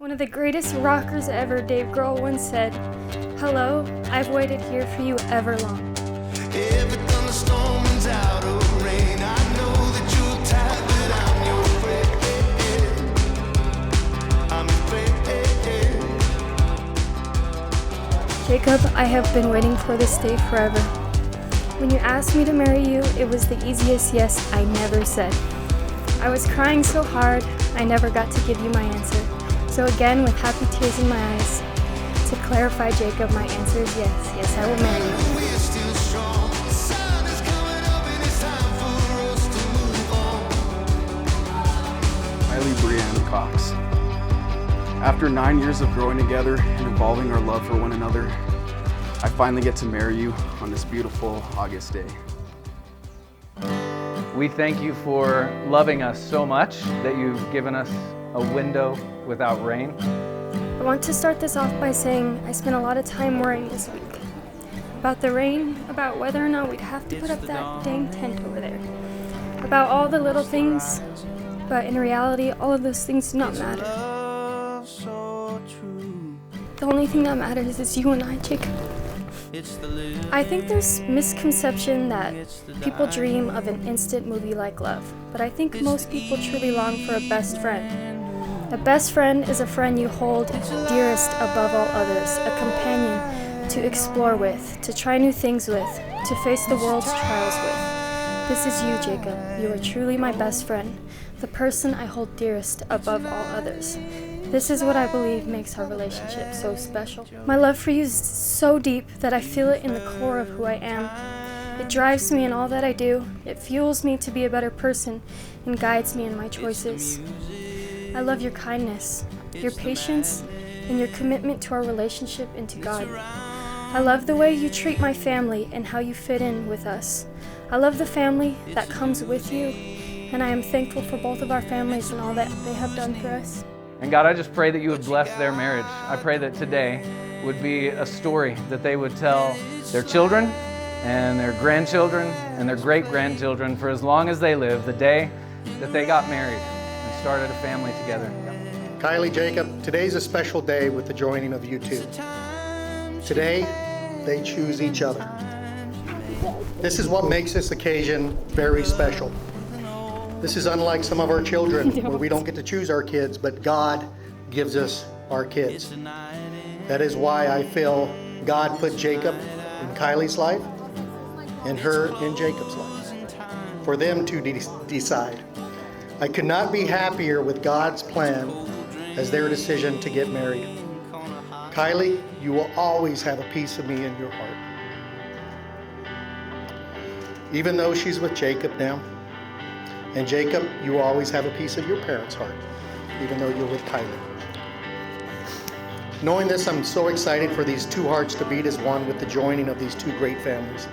One of the greatest rockers ever, Dave Grohl, once said, "Hello, I've waited here for you ever long." Every thunderstorm is out of rain. I know that you're tired, but I'm your friend. I'm your friend. Jacob, I have been waiting for this day forever. When you asked me to marry you, it was the easiest yes I never said. I was crying so hard, I never got to give you my answer. So again, with happy tears in my eyes, to clarify, Jacob, my answer is yes. Yes, I will marry you. We're still strong. The sun is coming up and it's time for us to move on. Kyleigh Cox. After 9 years of growing together and evolving our love for one another, I finally get to marry you on this beautiful August day. We thank you for loving us so much that you've given us a window without rain. I want to start this off by saying I spent a lot of time worrying this week about the rain, about whether or not we'd have to put up that dang tent over there, about all the little things, but in reality, all of those things do not matter. The only thing that matters is you and I, Jacob. I think there's misconception that people dream of an instant movie like love, but I think most people truly long for a best friend. A best friend is a friend you hold dearest above all others, a companion to explore with, to try new things with, to face the world's trials with. This is you, Jacob. You are truly my best friend, the person I hold dearest above all others. This is what I believe makes our relationship so special. My love for you is so deep that I feel it in the core of who I am. It drives me in all that I do. It fuels me to be a better person and guides me in my choices. I love your kindness, your patience, and your commitment to our relationship and to God. I love the way you treat my family and how you fit in with us. I love the family that comes with you, and I am thankful for both of our families and all that they have done for us. And God, I just pray that you would bless their marriage. I pray that today would be a story that they would tell their children and their grandchildren and their great-grandchildren for as long as they live, the day that they got married and started a family together. Kyleigh Jacob, today's a special day with the joining of you two. Today, they choose each other. This is what makes this occasion very special. This is unlike some of our children where we don't get to choose our kids, but God gives us our kids. That is why I feel God put Jacob in Kyleigh's life and her in Jacob's life, for them to decide. I could not be happier with God's plan as their decision to get married. Kyleigh, you will always have a piece of me in your heart. Even though she's with Jacob now, and Jacob, you will always have a piece of your parents' heart, even though you're with Kyleigh. Knowing this, I'm so excited for these two hearts to beat as one with the joining of these two great families.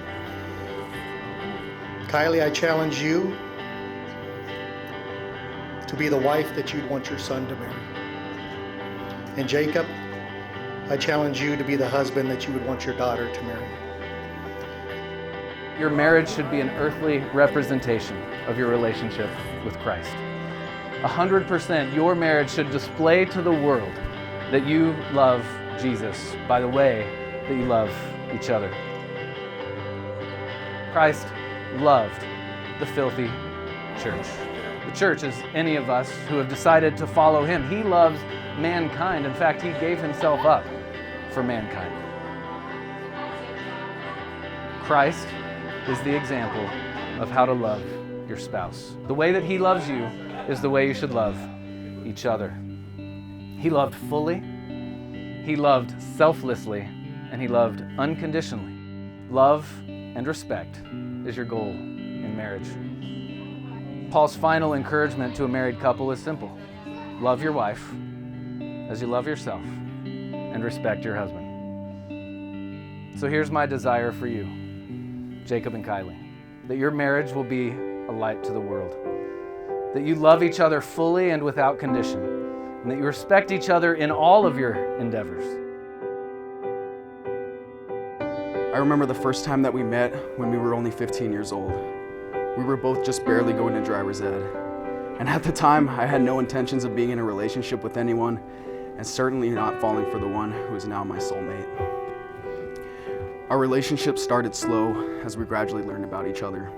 Kyleigh, I challenge you to be the wife that you'd want your son to marry. And Jacob, I challenge you to be the husband that you would want your daughter to marry. Your marriage should be an earthly representation of your relationship with Christ. 100% your marriage should display to the world that you love Jesus by the way that you love each other. Christ loved the filthy church. The church is any of us who have decided to follow him. He loves mankind. In fact, he gave himself up for mankind. Christ is the example of how to love your spouse. The way that he loves you is the way you should love each other. He loved fully, he loved selflessly, and he loved unconditionally. Love and respect is your goal in marriage. Paul's final encouragement to a married couple is simple. Love your wife as you love yourself, and respect your husband. So here's my desire for you, Jacob and Kyleigh, that your marriage will be a light to the world, that you love each other fully and without condition, and that you respect each other in all of your endeavors. I remember the first time that we met when we were only 15 years old. We were both just barely going to driver's ed. And at the time, I had no intentions of being in a relationship with anyone. and certainly not falling for the one who is now my soulmate. Our relationship started slow as we gradually learned about each other.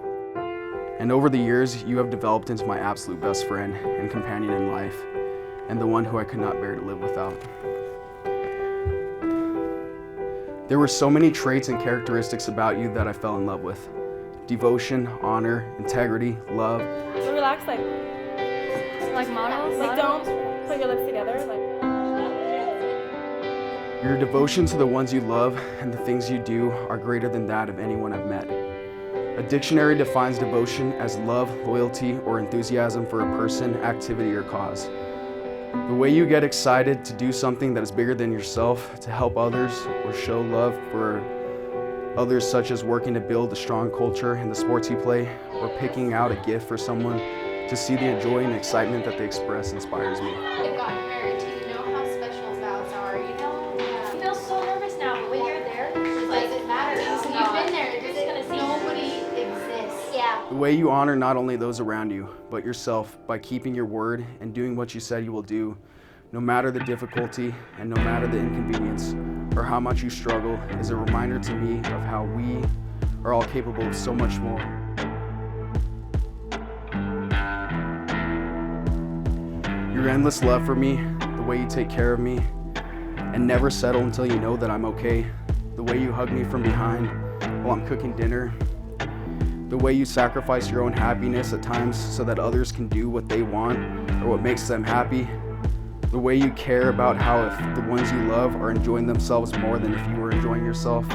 And over the years, you have developed into my absolute best friend and companion in life, and the one who I could not bear to live without. There were so many traits and characteristics about you that I fell in love with. Devotion, honor, integrity, love. So relax, like models. Like don't put your lips together. Your devotion to the ones you love and the things you do are greater than that of anyone I've met. A dictionary defines devotion as love, loyalty, or enthusiasm for a person, activity, or cause. The way you get excited to do something that is bigger than yourself, to help others, or show love for others, such as working to build a strong culture in the sports you play, or picking out a gift for someone, to see the joy and excitement that they express inspires me. They've gotten married to, you know how special vows are, you know? I feel so nervous now, but when you're there, it doesn't matter. You've been there, you're just gonna see nobody exists. Yeah. The way you honor not only those around you, but yourself by keeping your word and doing what you said you will do, no matter the difficulty and no matter the inconvenience or how much you struggle, is a reminder to me of how we are all capable of so much more. Your endless love for me, the way you take care of me, and never settle until you know that I'm okay, the way you hug me from behind while I'm cooking dinner, the way you sacrifice your own happiness at times so that others can do what they want or what makes them happy, the way you care about how if the ones you love are enjoying themselves more than if you were enjoying yourself,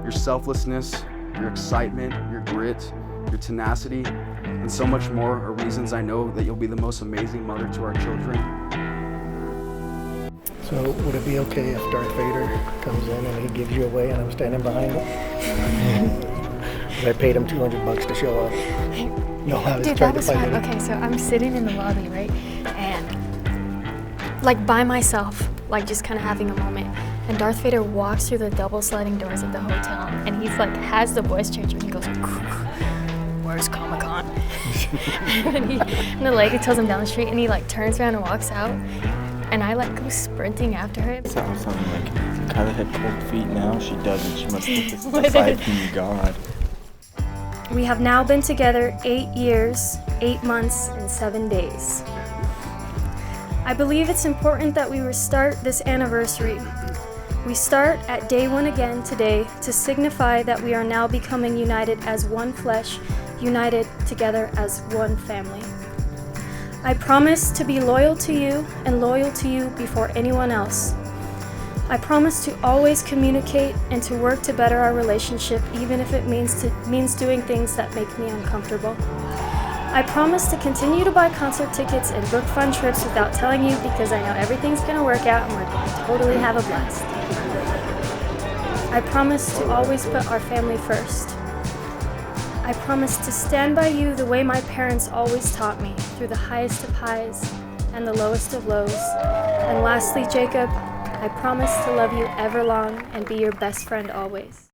your selflessness, your excitement, your grit, your tenacity, and so much more are reasons I know that you'll be the most amazing mother to our children. So would it be okay if Darth Vader comes in and he gives you away and I'm standing behind him? I paid him $200 to show up. No, I was Dude, trying that was to fight fun. him. Okay, so I'm sitting in the lobby, right? And like by myself, like just kind of having a moment. And Darth Vader walks through the double sliding doors of the hotel and he's like, has the voice changer and he goes, where's Comic-Con? and the lady tells him down the street and he like turns around and walks out. And I like go sprinting after him. Sounds something like Kyleigh had cold feet now. She doesn't. She must think it's aside from God. We have now been together 8 years, 8 months, and 7 days. I believe it's important that we restart this anniversary. We start at day 1 again today to signify that we are now becoming united as one flesh, united together as one family. I promise to be loyal to you and loyal to you before anyone else. I promise to always communicate and to work to better our relationship, even if it means doing things that make me uncomfortable. I promise to continue to buy concert tickets and book fun trips without telling you because I know everything's going to work out and we're going to totally have a blast. I promise to always put our family first. I promise to stand by you the way my parents always taught me, through the highest of highs and the lowest of lows. And lastly, Jacob, I promise to love you everlong and be your best friend always.